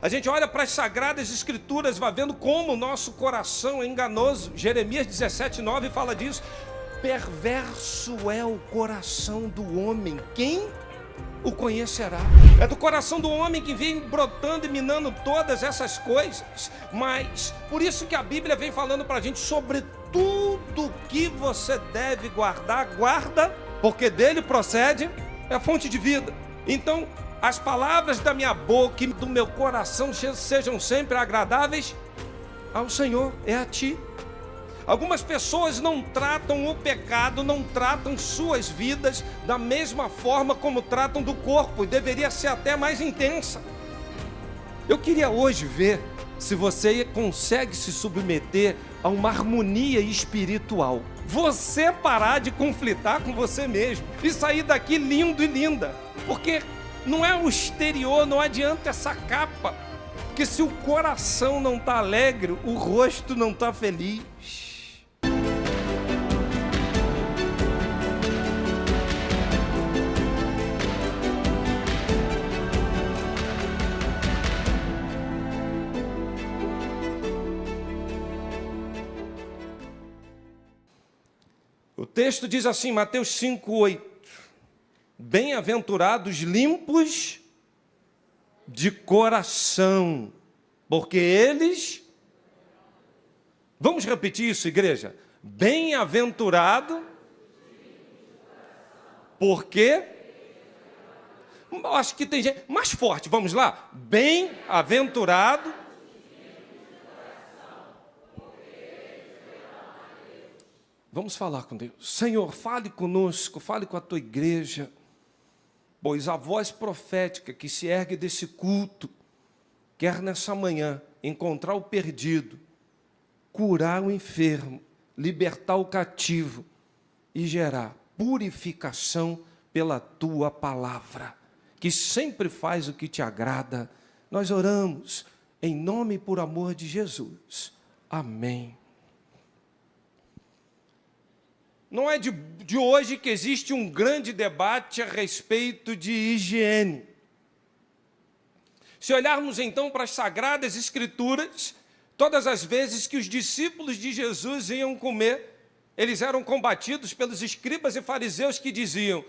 A gente olha para as Sagradas Escrituras, vai vendo como o nosso coração é enganoso. Jeremias 17:9 fala disso. Perverso é o coração do homem, quem o conhecerá? É do coração do homem que vem brotando e minando todas essas coisas. Mas, por isso que a Bíblia vem falando para a gente sobre tudo que você deve guardar, guarda, porque dele procede, é a fonte de vida. Então, as palavras da minha boca e do meu coração sejam sempre agradáveis ao Senhor, é a ti. Algumas pessoas não tratam o pecado, não tratam suas vidas da mesma forma como tratam do corpo, e deveria ser até mais intensa. Eu queria hoje ver se você consegue se submeter a uma harmonia espiritual. Você parar de conflitar com você mesmo e sair daqui lindo e linda, porque não é o exterior, não adianta essa capa, porque se o coração não está alegre, o rosto não está feliz. O texto diz assim, Mateus 5:8, bem-aventurados limpos de coração, porque eles... Vamos repetir isso, igreja? Bem-aventurado, porque... Acho que tem gente... Mais forte, vamos lá? Bem-aventurado... Vamos falar com Deus. Senhor, fale conosco, fale com a tua igreja, pois a voz profética que se ergue desse culto quer nessa manhã encontrar o perdido, curar o enfermo, libertar o cativo e gerar purificação pela tua palavra, que sempre faz o que te agrada. Nós oramos em nome e por amor de Jesus. Amém. Não é de hoje que existe um grande debate a respeito de higiene. Se olharmos então para as Sagradas Escrituras, todas as vezes que os discípulos de Jesus iam comer, eles eram combatidos pelos escribas e fariseus que diziam: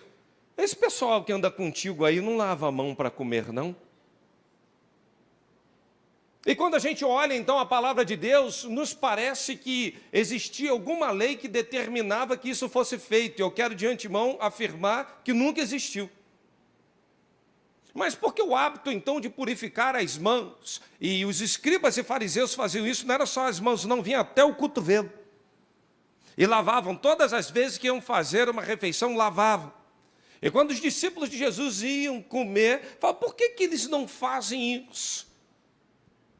esse pessoal que anda contigo aí não lava a mão para comer, não? E quando a gente olha, então, a palavra de Deus, nos parece que existia alguma lei que determinava que isso fosse feito. Eu quero, de antemão, afirmar que nunca existiu. Mas por que o hábito, então, de purificar as mãos? E os escribas e fariseus faziam isso, não era só as mãos, não, vinha até o cotovelo. E lavavam, todas as vezes que iam fazer uma refeição, lavavam. E quando os discípulos de Jesus iam comer, falavam, por que eles não fazem isso?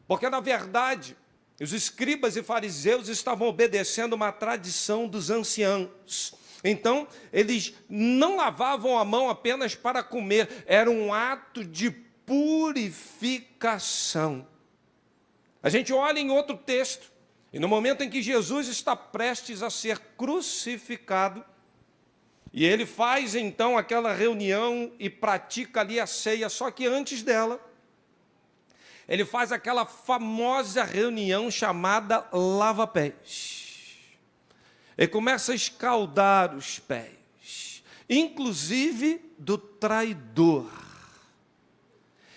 Porque, na verdade, os escribas e fariseus estavam obedecendo uma tradição dos anciãos. Então, eles não lavavam a mão apenas para comer, era um ato de purificação. A gente olha em outro texto, e no momento em que Jesus está prestes a ser crucificado, e ele faz então aquela reunião e pratica ali a ceia, só que antes dela, ele faz aquela famosa reunião chamada lava-pés. Ele começa a escaldar os pés, inclusive do traidor.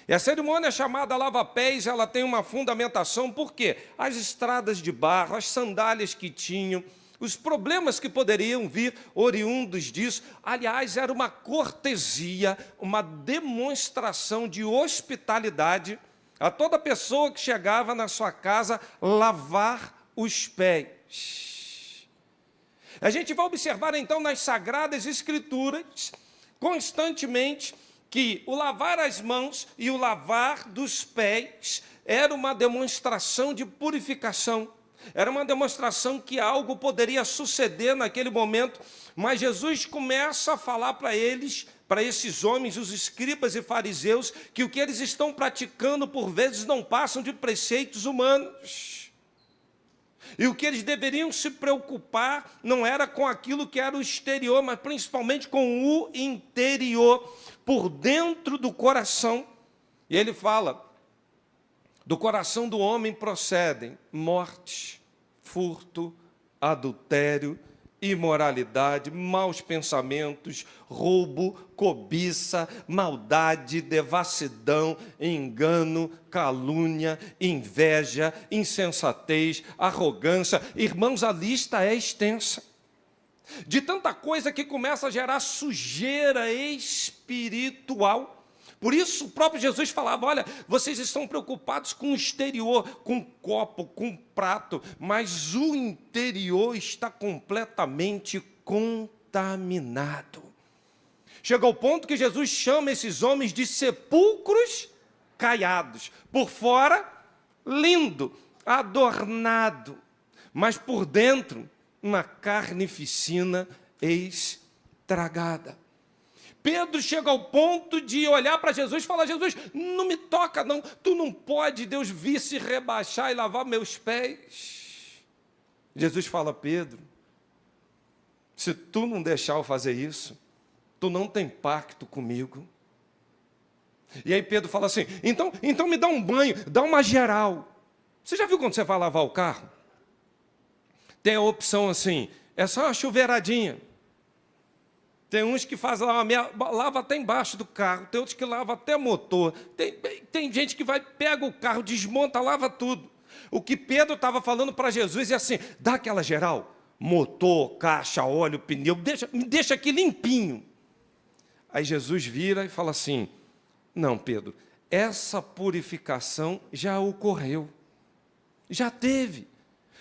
E a cerimônia chamada lava-pés, ela tem uma fundamentação, porque as estradas de barro, as sandálias que tinham, os problemas que poderiam vir oriundos disso, aliás, era uma cortesia, uma demonstração de hospitalidade a toda pessoa que chegava na sua casa, lavar os pés. A gente vai observar então nas Sagradas Escrituras, constantemente, que o lavar as mãos e o lavar dos pés era uma demonstração de purificação. Era uma demonstração que algo poderia suceder naquele momento, mas Jesus começa a falar para eles, para esses homens, os escribas e fariseus, que o que eles estão praticando, por vezes, não passam de preceitos humanos. E o que eles deveriam se preocupar não era com aquilo que era o exterior, mas principalmente com o interior, por dentro do coração. E ele fala Do coração do homem procedem morte, furto, adultério, imoralidade, maus pensamentos, roubo, cobiça, maldade, devassidão, engano, calúnia, inveja, insensatez, arrogância. Irmãos, a lista é extensa. De tanta coisa que começa a gerar sujeira espiritual. Por isso o próprio Jesus falava, olha, vocês estão preocupados com o exterior, com o copo, com o prato, mas o interior está completamente contaminado. Chega ao ponto que Jesus chama esses homens de sepulcros caiados. Por fora, lindo, adornado, mas por dentro, uma carnificina estragada. Pedro chega ao ponto de olhar para Jesus e falar, Jesus, não me toca não, tu não pode, Deus, vir se rebaixar e lavar meus pés. Jesus fala, Pedro, se tu não deixar eu fazer isso, tu não tem pacto comigo. E aí Pedro fala assim, então me dá um banho, dá uma geral. Você já viu quando você vai lavar o carro? Tem a opção assim, é só uma chuveiradinha. Tem uns que fazem lava até embaixo do carro, tem outros que lavam até motor. Tem gente que pega o carro, desmonta, lava tudo. O que Pedro estava falando para Jesus é assim, dá aquela geral, motor, caixa, óleo, pneu, me deixa aqui limpinho. Aí Jesus vira e fala assim, não, Pedro, essa purificação já ocorreu, já teve,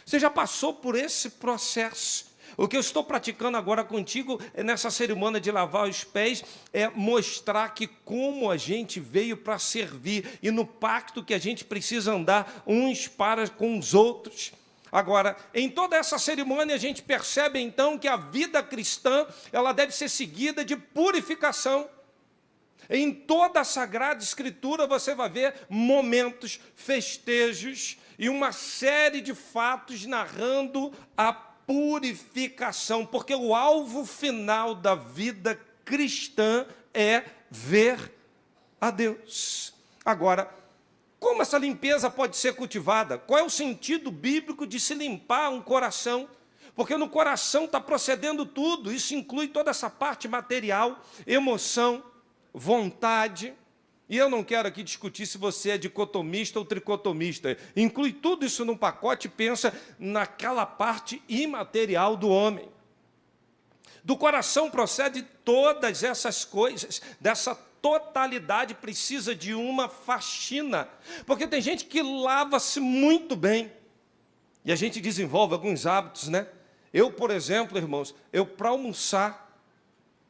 você já passou por esse processo. O que eu estou praticando agora contigo, nessa cerimônia de lavar os pés, é mostrar que como a gente veio para servir e no pacto que a gente precisa andar uns para com os outros. Agora, em toda essa cerimônia, a gente percebe então que a vida cristã, ela deve ser seguida de purificação. Em toda a Sagrada Escritura você vai ver momentos, festejos e uma série de fatos narrando a purificação, porque o alvo final da vida cristã é ver a Deus. Agora, como essa limpeza pode ser cultivada? Qual é o sentido bíblico de se limpar um coração? Porque no coração está procedendo tudo, isso inclui toda essa parte material, emoção, vontade. E eu não quero aqui discutir se você é dicotomista ou tricotomista. Inclui tudo isso num pacote e pensa naquela parte imaterial do homem. Do coração procede todas essas coisas, dessa totalidade precisa de uma faxina. Porque tem gente que lava-se muito bem. E a gente desenvolve alguns hábitos, né? Eu, por exemplo, irmãos, para almoçar,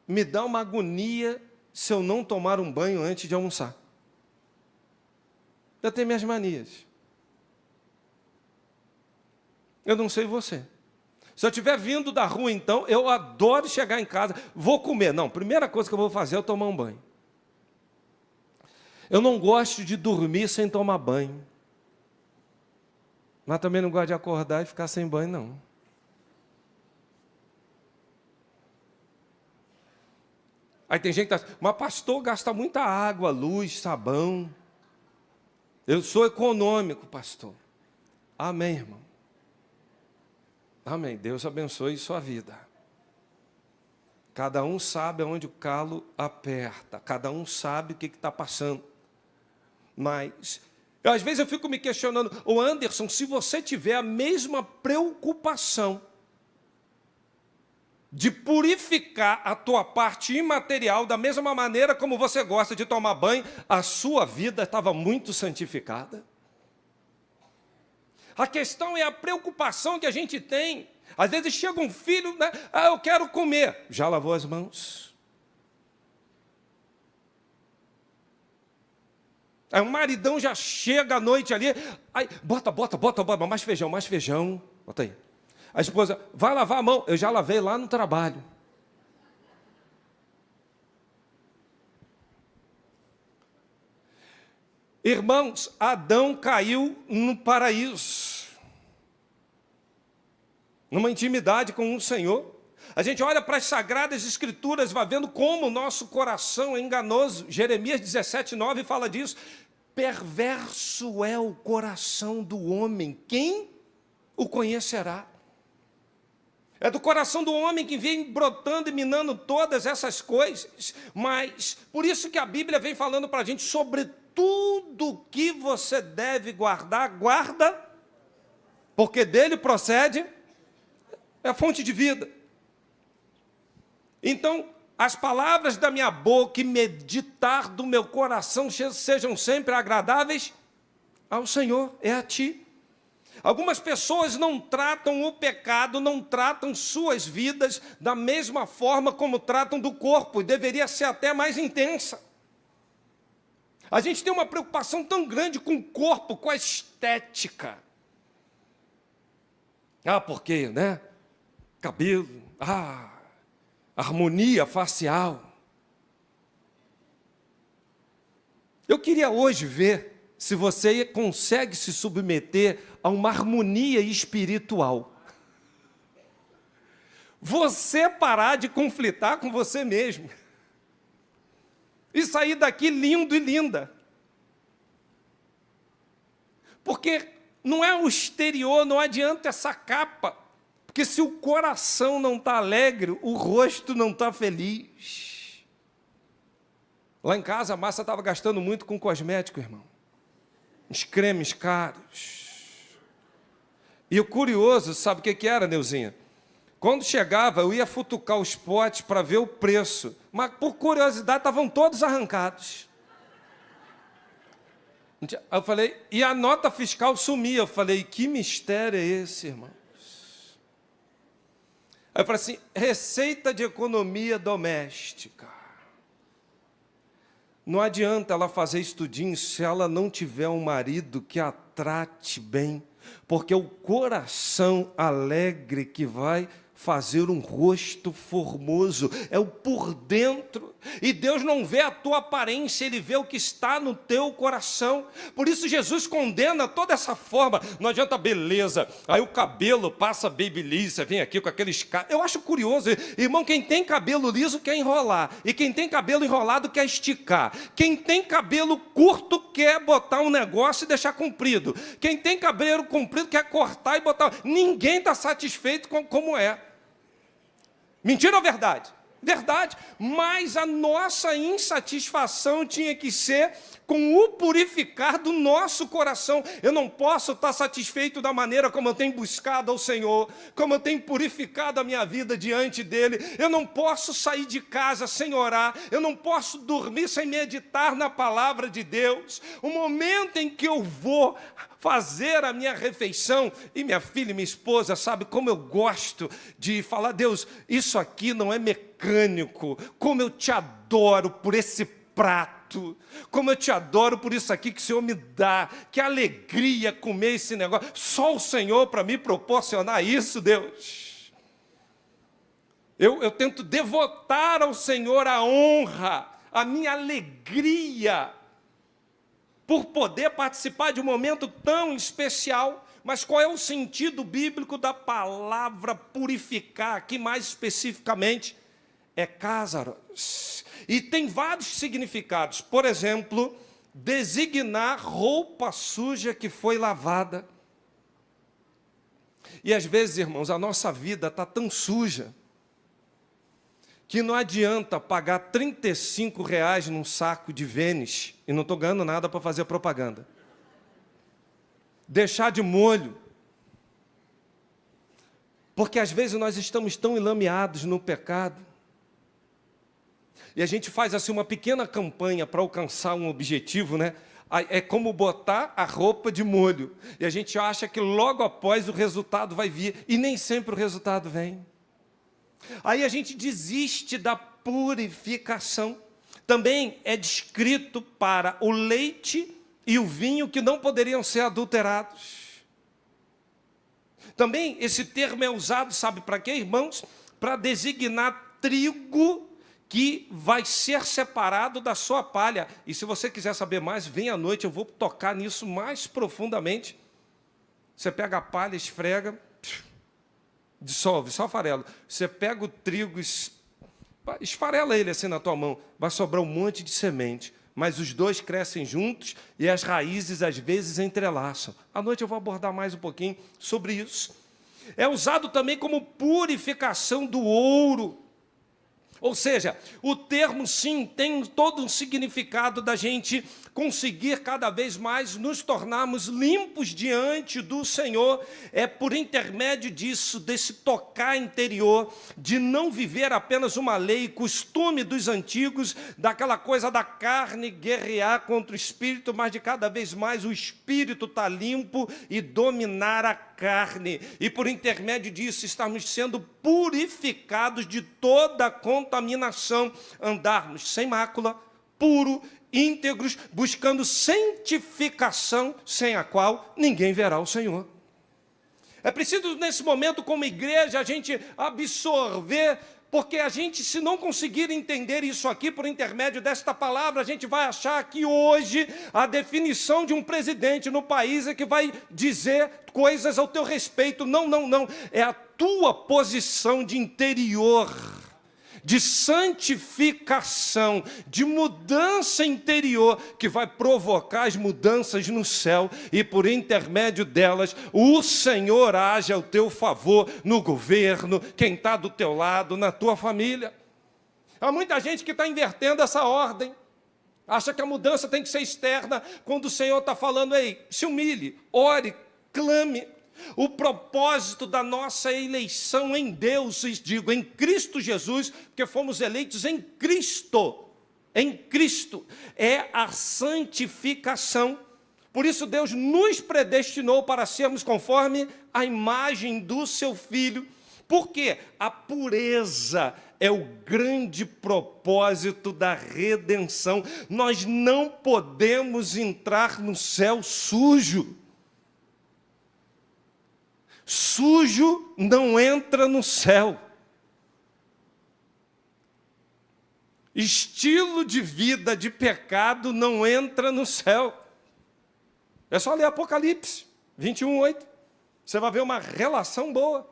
me dá uma agonia se eu não tomar um banho antes de almoçar. Eu tenho minhas manias. Eu não sei você. Se eu estiver vindo da rua, então, eu adoro chegar em casa, vou comer. Não, primeira coisa que eu vou fazer é tomar um banho. Eu não gosto de dormir sem tomar banho. Mas também não gosto de acordar e ficar sem banho, não. Aí tem gente que está, mas pastor, gasta muita água, luz, sabão. Eu sou econômico, pastor. Amém, irmão. Amém. Deus abençoe sua vida. Cada um sabe aonde o calo aperta. Cada um sabe o que está passando. Mas, às vezes eu fico me questionando, ô Anderson, se você tiver a mesma preocupação de purificar a tua parte imaterial da mesma maneira como você gosta de tomar banho, a sua vida estava muito santificada. A questão é a preocupação que a gente tem. Às vezes chega um filho, né? Eu quero comer. Já lavou as mãos? Aí o maridão já chega à noite ali, aí, bota, mais feijão, bota aí. A esposa, vai lavar a mão. Eu já lavei lá no trabalho. Irmãos, Adão caiu no paraíso. Numa intimidade com o Senhor. A gente olha para as Sagradas Escrituras, vai vendo como o nosso coração é enganoso. Jeremias 17:9 fala disso. perverso é o coração do homem, quem o conhecerá? É do coração do homem que vem brotando e minando todas essas coisas. Mas, por isso que a Bíblia vem falando para a gente, sobre tudo que você deve guardar, guarda, porque dele procede, é a fonte de vida. Então, as palavras da minha boca e meditar do meu coração sejam sempre agradáveis ao Senhor, é a ti. Algumas pessoas não tratam o pecado, não tratam suas vidas da mesma forma como tratam do corpo, e deveria ser até mais intensa. A gente tem uma preocupação tão grande com o corpo, com a estética. Porque, né? Cabelo, harmonia facial. Eu queria hoje ver se você consegue se submeter a uma harmonia espiritual. Você parar de conflitar com você mesmo. E sair daqui lindo e linda. Porque não é o exterior, não adianta essa capa. Porque se o coração não está alegre, o rosto não está feliz. Lá em casa, a Márcia estava gastando muito com cosmético, irmão. Uns cremes caros. E o curioso, sabe o que era, Neuzinha? Quando chegava, eu ia futucar os potes para ver o preço. Mas, por curiosidade, estavam todos arrancados. Aí eu falei, e a nota fiscal sumia. Eu falei, que mistério é esse, irmãos? Aí eu falei assim, receita de economia doméstica. Não adianta ela fazer estudinho se ela não tiver um marido que a trate bem, porque é o coração alegre que vai fazer um rosto formoso, é o por dentro. E Deus não vê a tua aparência, Ele vê o que está no teu coração. Por isso Jesus condena toda essa forma. Não adianta beleza, aí o cabelo passa babyliss, você vem aqui com aqueles... Eu acho curioso, irmão, quem tem cabelo liso quer enrolar, e quem tem cabelo enrolado quer esticar. Quem tem cabelo curto quer botar um negócio e deixar comprido. Quem tem cabelo comprido quer cortar e botar... Ninguém está satisfeito com como é. Mentira ou verdade? Verdade, mas a nossa insatisfação tinha que ser com o purificar do nosso coração. Eu não posso estar satisfeito da maneira como eu tenho buscado ao Senhor, como eu tenho purificado a minha vida diante dEle. Eu não posso sair de casa sem orar, eu não posso dormir sem meditar na palavra de Deus. O momento em que eu vou fazer a minha refeição, e minha filha e minha esposa sabe como eu gosto de falar, Deus, isso aqui não é mecânico, como eu te adoro por esse prato, como eu te adoro por isso aqui que o Senhor me dá, que alegria comer esse negócio, só o Senhor para me proporcionar isso, Deus. Eu tento devotar ao Senhor a honra, a minha alegria, por poder participar de um momento tão especial. Mas qual é o sentido bíblico da palavra purificar? Aqui mais especificamente, é cázaros. E tem vários significados. Por exemplo, designar roupa suja que foi lavada. E às vezes, irmãos, a nossa vida está tão suja que não adianta pagar R$35 num saco de Vênis, e não estou ganhando nada para fazer propaganda. Deixar de molho. Porque às vezes nós estamos tão enlameados no pecado, e a gente faz assim uma pequena campanha para alcançar um objetivo, né? É como botar a roupa de molho, e a gente acha que logo após o resultado vai vir, e nem sempre o resultado vem. Aí a gente desiste da purificação. Também é descrito para o leite e o vinho que não poderiam ser adulterados. Também esse termo é usado, sabe para quê, irmãos? Para designar trigo que vai ser separado da sua palha. E se você quiser saber mais, vem à noite, eu vou tocar nisso mais profundamente. Você pega a palha, esfrega, dissolve, só farelo. Você pega o trigo, esfarela ele assim na tua mão, vai sobrar um monte de semente. mas os dois crescem juntos e as raízes às vezes entrelaçam. À noite eu vou abordar mais um pouquinho sobre isso. É usado também como purificação do ouro. Ou seja, o termo sim tem todo um significado da gente conseguir cada vez mais nos tornarmos limpos diante do Senhor. É por intermédio disso, desse tocar interior, de não viver apenas uma lei, costume dos antigos, daquela coisa da carne guerrear contra o espírito, mas de cada vez mais o espírito estar limpo e dominar a carne. E por intermédio disso, estarmos sendo purificados de toda a contaminação, andarmos sem mácula, puro, íntegros, buscando santificação, sem a qual ninguém verá o Senhor. É preciso, nesse momento, como igreja, a gente absorver, porque a gente, se não conseguir entender isso aqui por intermédio desta palavra, a gente vai achar que hoje a definição de um presidente no país é que vai dizer coisas ao teu respeito. Não, não, não. É a tua posição de interior, de santificação, de mudança interior, que vai provocar as mudanças no céu, e por intermédio delas, o Senhor age ao teu favor, no governo, quem está do teu lado, na tua família. Há muita gente que está invertendo essa ordem, acha que a mudança tem que ser externa, quando o Senhor está falando, ei, se humilhe, ore, clame. O propósito da nossa eleição em Deus, digo, em Cristo Jesus, porque fomos eleitos em Cristo, é a santificação. Por isso Deus nos predestinou para sermos conforme a imagem do seu Filho. Porque a pureza é o grande propósito da redenção. Nós não podemos entrar no céu sujo. Sujo não entra no céu. Estilo de vida de pecado não entra no céu. É só ler Apocalipse 21:8. Você vai ver uma relação boa.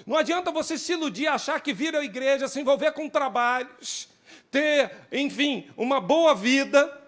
Não adianta você se iludir, achar que vir à igreja, se envolver com trabalhos, ter, enfim, uma boa vida,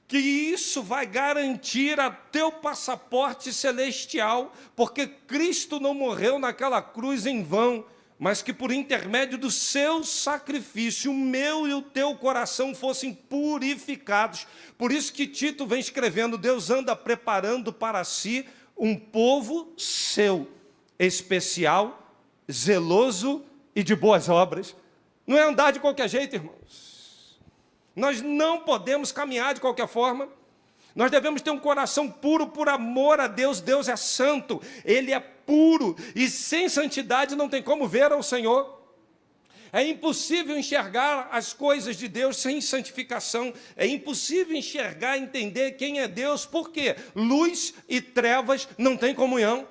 que isso vai garantir a teu passaporte celestial, porque Cristo não morreu naquela cruz em vão, mas que por intermédio do seu sacrifício, o meu e o teu coração fossem purificados. Por isso que Tito vem escrevendo, Deus anda preparando para si um povo seu, especial, zeloso e de boas obras. Não é andar de qualquer jeito, irmãos. Nós não podemos caminhar de qualquer forma. Nós devemos ter um coração puro por amor a Deus. Deus é santo, Ele é puro. E sem santidade não tem como ver ao Senhor. É impossível enxergar as coisas de Deus sem santificação. É impossível enxergar e entender quem é Deus. Por quê? Luz e trevas não têm comunhão.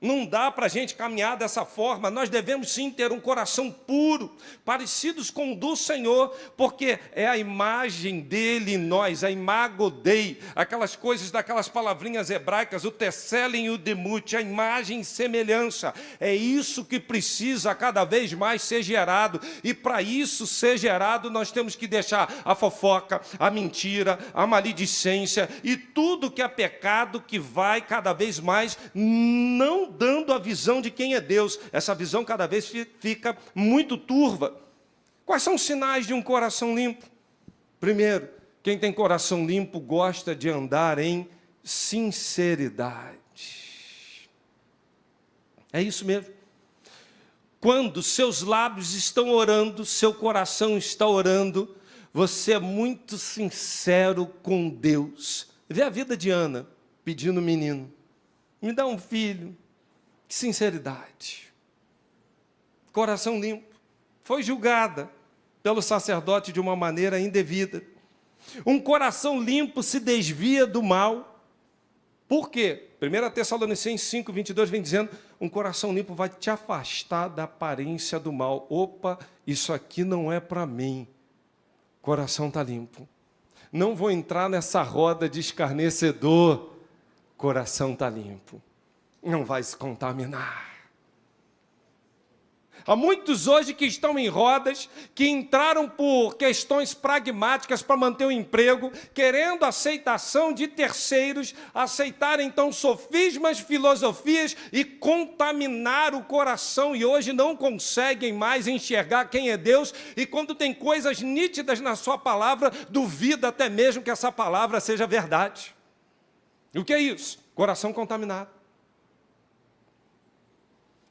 Não dá para a gente caminhar dessa forma. Nós devemos sim ter um coração puro, parecidos com o do Senhor, porque é a imagem dele em nós, a imago Dei, aquelas coisas daquelas palavrinhas hebraicas, o tesselen e o demute, a imagem e semelhança. É isso que precisa cada vez mais ser gerado, e para isso ser gerado nós temos que deixar a fofoca, a mentira, a maledicência e tudo que é pecado, que vai cada vez mais não dando a visão de quem é Deus. Essa visão cada vez fica muito turva. Quais são os sinais de um coração limpo? Primeiro, quem tem coração limpo gosta de andar em sinceridade. É isso mesmo. Quando seus lábios estão orando, seu coração está orando, você é muito sincero com Deus. Vê a vida de Ana, pedindo um menino. Me dá um filho. Que sinceridade. Coração limpo. Foi julgada pelo sacerdote de uma maneira indevida. Um coração limpo se desvia do mal. Por quê? 1 Tessalonicenses 5:22 vem dizendo, um coração limpo vai te afastar da aparência do mal. Opa, isso aqui não é para mim. Coração está limpo. Não vou entrar nessa roda de escarnecedor. Coração está limpo. Não vai se contaminar. Há muitos hoje que estão em rodas, que entraram por questões pragmáticas para manter o emprego, querendo aceitação de terceiros, aceitar então sofismas, filosofias e contaminar o coração, e hoje não conseguem mais enxergar quem é Deus, e quando tem coisas nítidas na sua palavra, duvida até mesmo que essa palavra seja verdade. E o que é isso? Coração contaminado.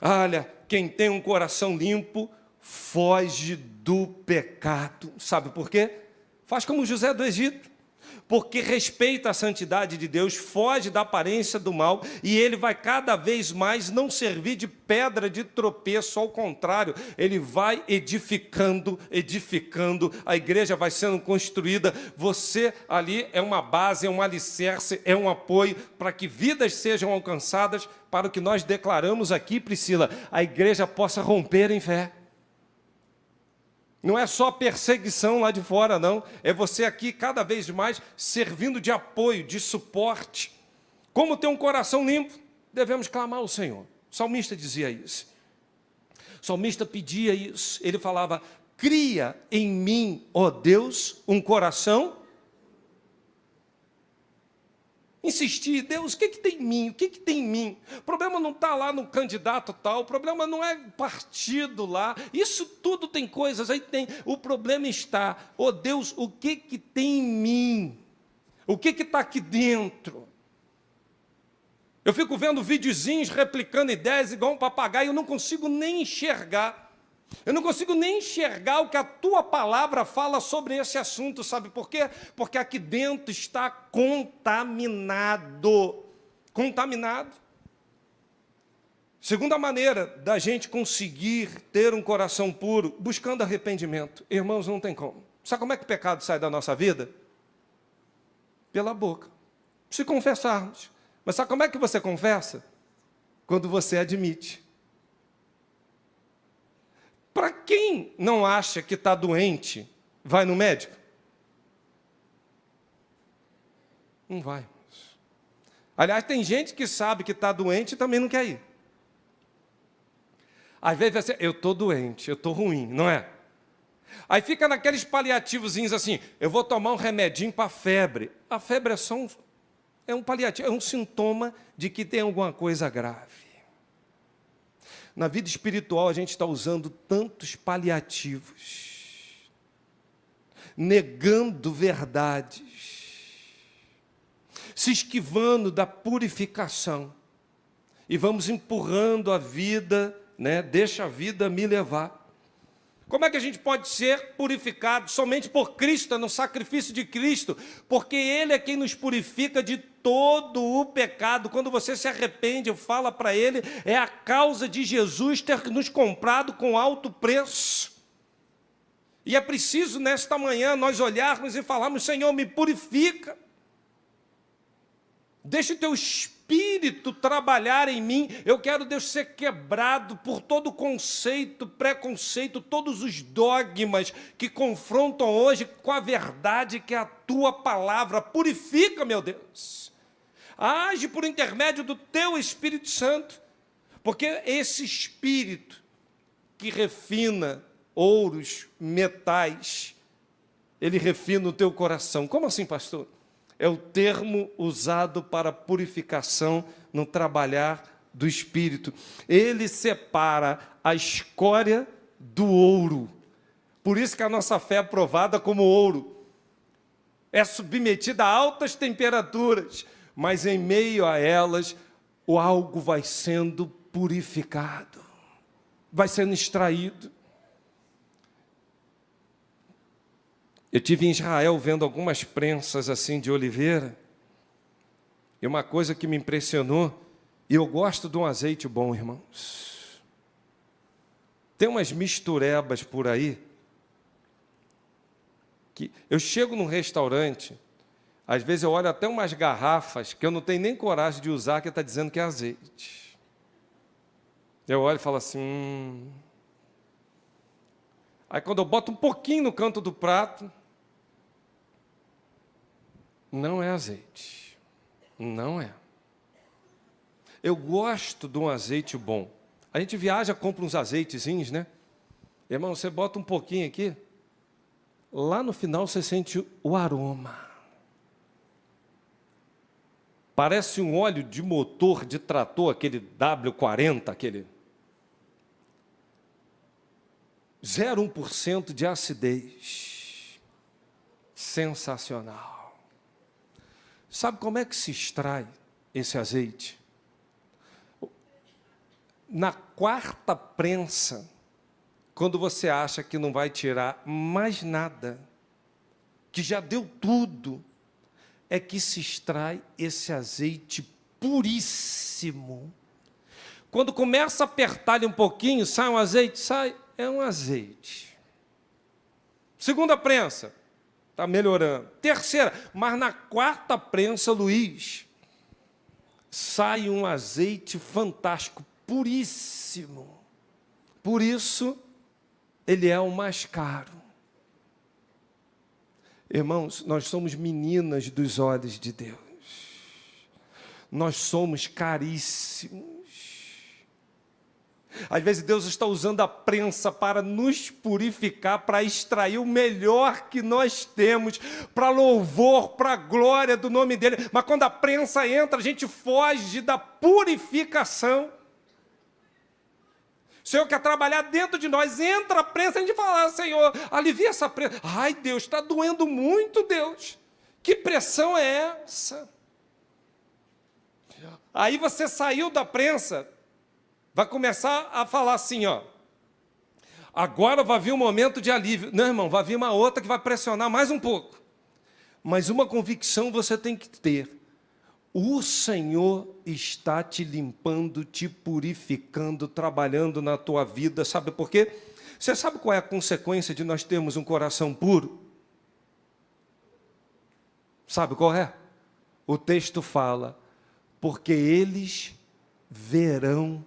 Olha, quem tem um coração limpo, foge do pecado. Sabe por quê? Faz como José do Egito. Porque respeita a santidade de Deus, foge da aparência do mal, e ele vai cada vez mais não servir de pedra de tropeço, ao contrário, ele vai edificando, a igreja vai sendo construída, você ali é uma base, é um alicerce, é um apoio para que vidas sejam alcançadas, para o que nós declaramos aqui, Priscila, a igreja possa romper em fé. Não é só perseguição lá de fora, não. É você aqui cada vez mais servindo de apoio, de suporte. Como ter um coração limpo? Devemos clamar ao Senhor. O salmista dizia isso. O salmista pedia isso. Ele falava, cria em mim, ó Deus, um coração. Insistir, Deus, o que tem em mim? O que tem em mim? O problema não está lá no candidato tal, o problema não é partido lá, isso tudo tem coisas, aí tem. O problema está, oh Deus, o que tem em mim? O que está aqui dentro? Eu fico vendo videozinhos replicando ideias igual um papagaio, eu não consigo nem enxergar. Eu não consigo nem enxergar o que a tua palavra fala sobre esse assunto, sabe por quê? Porque aqui dentro está contaminado. Contaminado. Segunda maneira da gente conseguir ter um coração puro, buscando arrependimento. Irmãos, não tem como. Sabe como é que o pecado sai da nossa vida? Pela boca. Se confessarmos. Mas sabe como é que você confessa? Quando você admite. Para quem não acha que está doente, vai no médico? Não vai. Aliás, tem gente que sabe que está doente e também não quer ir. Às vezes vai ser, eu estou doente, eu estou ruim, não é? Aí fica naqueles paliativozinhos assim, eu vou tomar um remedinho para a febre. A febre é um paliativo, é um sintoma de que tem alguma coisa grave. Na vida espiritual, a gente está usando tantos paliativos, negando verdades, se esquivando da purificação, e vamos empurrando a vida, né? Deixa a vida me levar. Como é que a gente pode ser purificado? Somente por Cristo, no sacrifício de Cristo, porque Ele é quem nos purifica de todo o pecado. Quando você se arrepende, fala para Ele, é a causa de Jesus ter nos comprado com alto preço. E é preciso, nesta manhã, nós olharmos e falarmos, Senhor, me purifica. Deixa o teu Espírito trabalhar em mim. Eu quero, Deus, ser quebrado por todo conceito, preconceito, todos os dogmas que confrontam hoje com a verdade que é a tua palavra. Purifica, meu Deus. Age por intermédio do teu Espírito Santo, porque esse Espírito que refina ouros, metais, ele refina o teu coração. Como assim, pastor? É o termo usado para purificação no trabalhar do Espírito. Ele separa a escória do ouro. Por isso que a nossa fé é provada como ouro. É submetida a altas temperaturas, mas em meio a elas, o algo vai sendo purificado, vai sendo extraído. Eu tive em Israel vendo algumas prensas assim de oliveira, e uma coisa que me impressionou, e eu gosto de um azeite bom, irmãos. Tem umas misturebas por aí, que eu chego num restaurante, às vezes eu olho até umas garrafas que eu não tenho nem coragem de usar, que está dizendo que é azeite. Eu olho e falo assim, Aí quando eu boto um pouquinho no canto do prato, não é azeite. Não é. Eu gosto de um azeite bom. A gente viaja, compra uns azeitezinhos, né? Irmão, você bota um pouquinho aqui, lá no final você sente o aroma. Parece um óleo de motor de trator, aquele W40, aquele 0,1% de acidez. Sensacional. Sabe como é que se extrai esse azeite? Na quarta prensa, quando você acha que não vai tirar mais nada, que já deu tudo, é que se extrai esse azeite puríssimo. Quando começa a apertar-lhe um pouquinho, sai um azeite? Sai, é um azeite. Segunda prensa, está melhorando. Terceira, mas na quarta prensa, Luiz, sai um azeite fantástico, puríssimo. Por isso, ele é o mais caro. Irmãos, nós somos meninas dos olhos de Deus. Nós somos caríssimos. Às vezes Deus está usando a prensa para nos purificar, para extrair o melhor que nós temos, para louvor, para a glória do nome dEle. Mas quando a prensa entra, a gente foge da purificação. O Senhor quer trabalhar dentro de nós, entra a prensa, a gente fala, Senhor, alivia essa prensa. Ai, Deus, está doendo muito, Deus. Que pressão é essa? Aí você saiu da prensa, vai começar a falar assim, ó. Agora vai vir um momento de alívio. Não, irmão, vai vir uma outra que vai pressionar mais um pouco. Mas uma convicção você tem que ter. O Senhor está te limpando, te purificando, trabalhando na tua vida. Sabe por quê? Você sabe qual é a consequência de nós termos um coração puro? Sabe qual é? O texto fala, porque eles verão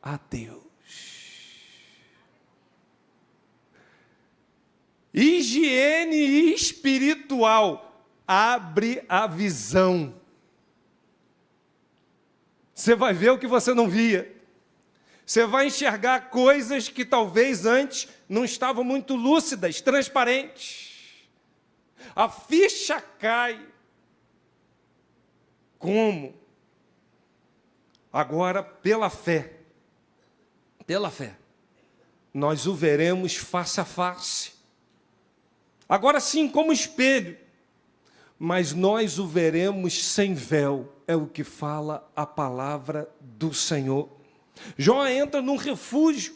a Deus. Higiene espiritual. Abre a visão. Você vai ver o que você não via. Você vai enxergar coisas que talvez antes não estavam muito lúcidas, transparentes. A ficha cai. Como? Agora, pela fé. Pela fé. Nós o veremos face a face. Agora sim, como espelho. Mas nós o veremos sem véu, é o que fala a palavra do Senhor. Jó entra num refúgio,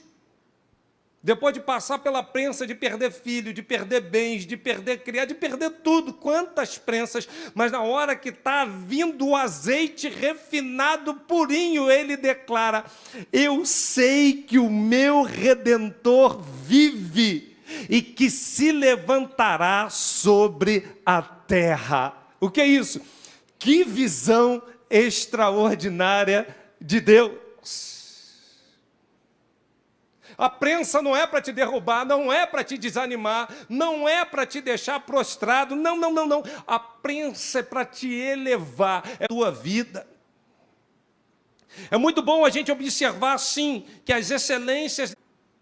depois de passar pela prensa de perder filho, de perder bens, de perder criado, de perder tudo, quantas prensas, mas na hora que está vindo o azeite refinado, purinho, ele declara, eu sei que o meu Redentor vive, e que se levantará sobre a terra. O que é isso? Que visão extraordinária de Deus. A prensa não é para te derrubar, não é para te desanimar, não é para te deixar prostrado, não. A prensa é para te elevar, é a tua vida. É muito bom a gente observar, sim, que as excelências...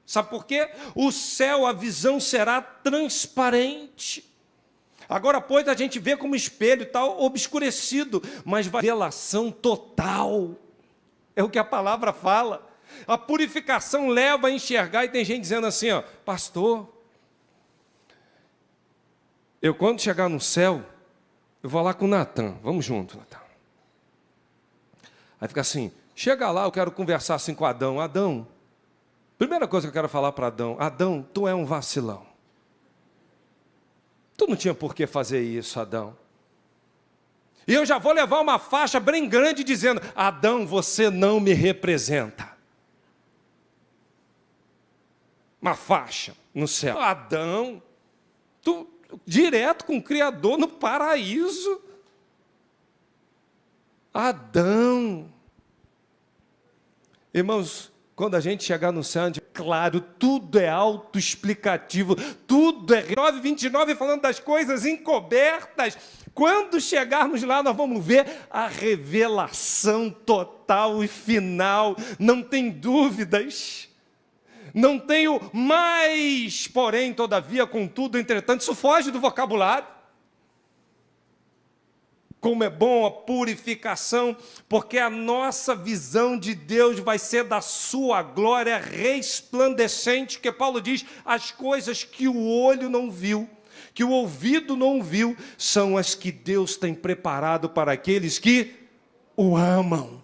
Sabe por quê? O céu, a visão será transparente. Agora, pois, a gente vê como espelho, está obscurecido, mas vai revelação total. É o que a palavra fala. A purificação leva a enxergar, e tem gente dizendo assim, ó, pastor, eu quando chegar no céu, eu vou lá com o Natan, vamos junto, Natan. Aí fica assim, chega lá, eu quero conversar assim com Adão. Adão, primeira coisa que eu quero falar para Adão, Adão, tu é um vacilão. Tu não tinha por que fazer isso, Adão. E eu já vou levar uma faixa bem grande dizendo, Adão, você não me representa. Uma faixa no céu. Adão, tu direto com o Criador no paraíso. Adão. Irmãos, quando a gente chegar no céu, claro, tudo é autoexplicativo, tudo é 9:29 falando das coisas encobertas, Quando chegarmos lá, nós vamos ver a revelação total e final, não tem dúvidas. Não tenho mais, porém, todavia, contudo, entretanto, isso foge do vocabulário. Como é bom a purificação, porque a nossa visão de Deus vai ser da sua glória resplandecente, que Paulo diz, as coisas que o olho não viu, que o ouvido não viu, são as que Deus tem preparado para aqueles que o amam.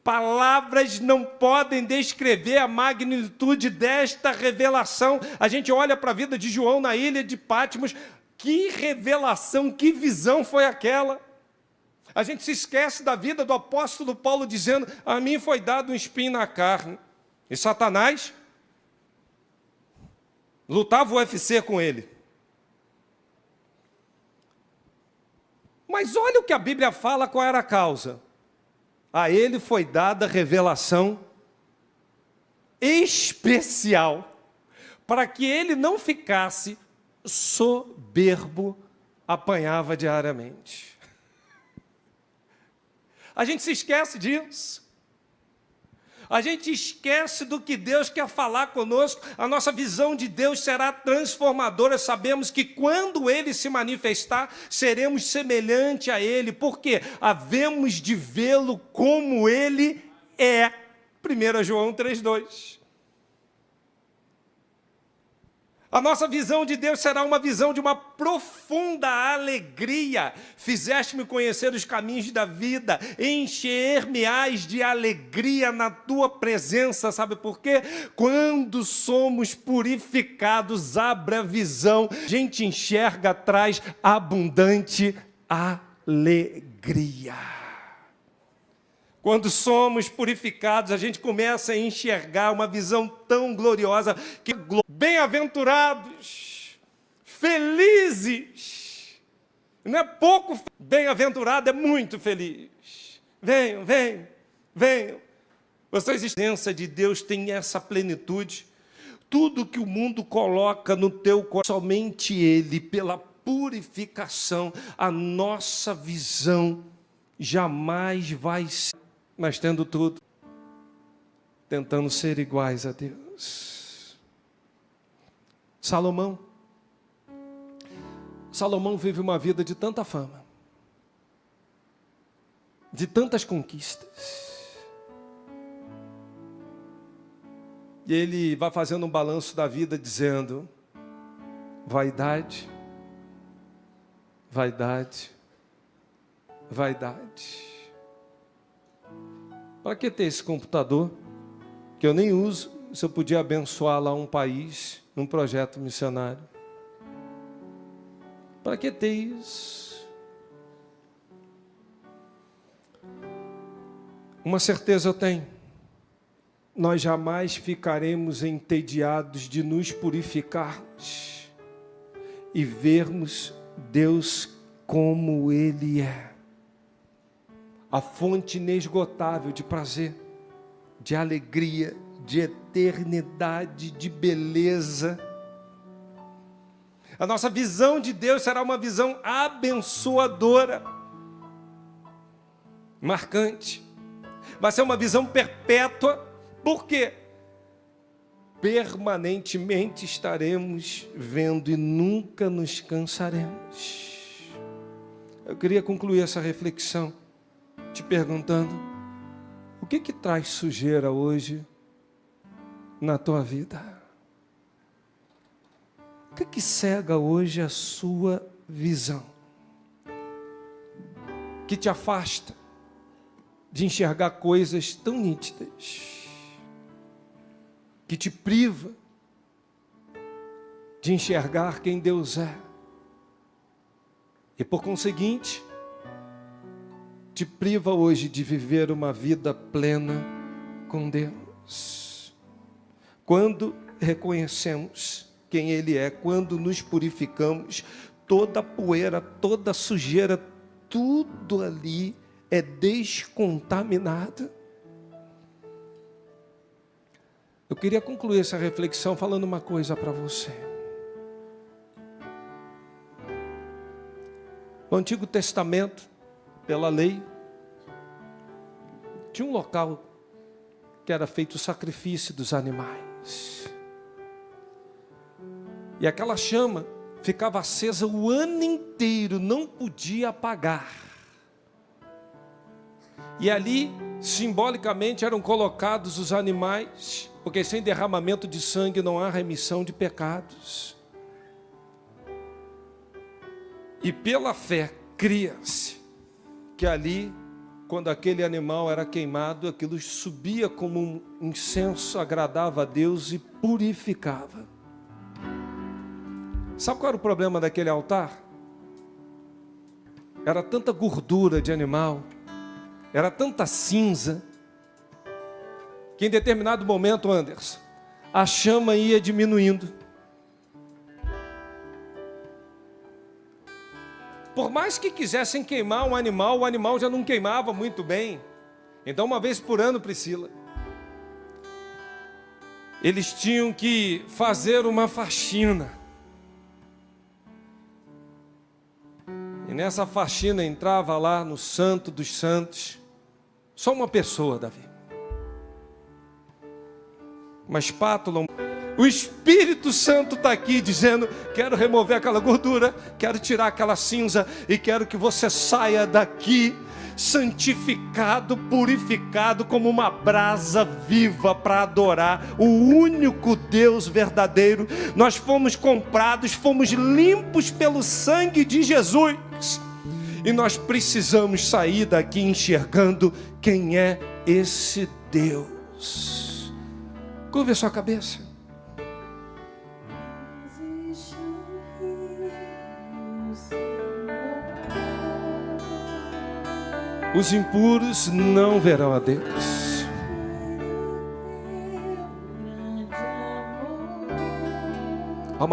Palavras não podem descrever a magnitude desta revelação. A gente olha para a vida de João na ilha de Patmos, que revelação, que visão foi aquela? A gente se esquece da vida do apóstolo Paulo dizendo, a mim foi dado um espinho na carne. E Satanás lutava o UFC com ele. Mas olha o que a Bíblia fala, qual era a causa. A ele foi dada revelação especial, para que ele não ficasse soberbo, apanhava diariamente. A gente se esquece disso. A gente esquece do que Deus quer falar conosco. A nossa visão de Deus será transformadora. Sabemos que quando Ele se manifestar, seremos semelhante a Ele. Porque havemos de vê-lo como Ele é. 1 João 3,2. A nossa visão de Deus será uma visão de uma profunda alegria. Fizeste-me conhecer os caminhos da vida, encher-me-ás de alegria na tua presença. Sabe por quê? Quando somos purificados, abre a visão, a gente enxerga, traz abundante alegria. Quando somos purificados, a gente começa a enxergar uma visão tão gloriosa que bem-aventurados, felizes, não é pouco bem-aventurado, é muito feliz. Venham, venham, venham. Vocês, a presença de Deus tem essa plenitude. Tudo que o mundo coloca no teu coração, somente Ele, pela purificação, a nossa visão jamais vai ser. Mas tendo tudo, tentando ser iguais a Deus. Salomão vive uma vida de tanta fama, de tantas conquistas. E ele vai fazendo um balanço da vida dizendo, vaidade, vaidade, vaidade. Para que ter esse computador, que eu nem uso, se eu podia abençoar lá um país, num projeto missionário? Para que ter isso? Uma certeza eu tenho, nós jamais ficaremos entediados de nos purificarmos e vermos Deus como Ele é. A fonte inesgotável de prazer, de alegria, de eternidade, de beleza. A nossa visão de Deus será uma visão abençoadora, marcante. Vai ser uma visão perpétua, porque permanentemente estaremos vendo e nunca nos cansaremos. Eu queria concluir essa reflexão te perguntando, o que traz sujeira hoje na tua vida? O que cega hoje a sua visão? Que te afasta de enxergar coisas tão nítidas? Que te priva de enxergar quem Deus é? E por conseguinte, te priva hoje de viver uma vida plena com Deus. Quando reconhecemos quem Ele é, quando nos purificamos, toda poeira, toda sujeira, tudo ali é descontaminado. Eu queria concluir essa reflexão falando uma coisa para você. No Antigo Testamento, pela lei, tinha um local que era feito o sacrifício dos animais. E aquela chama ficava acesa o ano inteiro, não podia apagar. E ali, simbolicamente, eram colocados os animais, porque sem derramamento de sangue não há remissão de pecados. E pela fé, cria-se que ali, quando aquele animal era queimado, aquilo subia como um incenso, agradava a Deus e purificava. Sabe qual era o problema daquele altar? Era tanta gordura de animal, era tanta cinza, que em determinado momento, Anderson, a chama ia diminuindo. Por mais que quisessem queimar um animal, o animal já não queimava muito bem. Então, uma vez por ano, Priscila, eles tinham que fazer uma faxina. E nessa faxina entrava lá no Santo dos Santos, só uma pessoa, Davi. Uma espátula. O Espírito Santo está aqui dizendo: quero remover aquela gordura, quero tirar aquela cinza e quero que você saia daqui santificado, purificado, como uma brasa viva para adorar o único Deus verdadeiro. Nós fomos comprados, fomos limpos pelo sangue de Jesus. E nós precisamos sair daqui enxergando quem é esse Deus. Curva a sua cabeça. Os impuros não verão a Deus.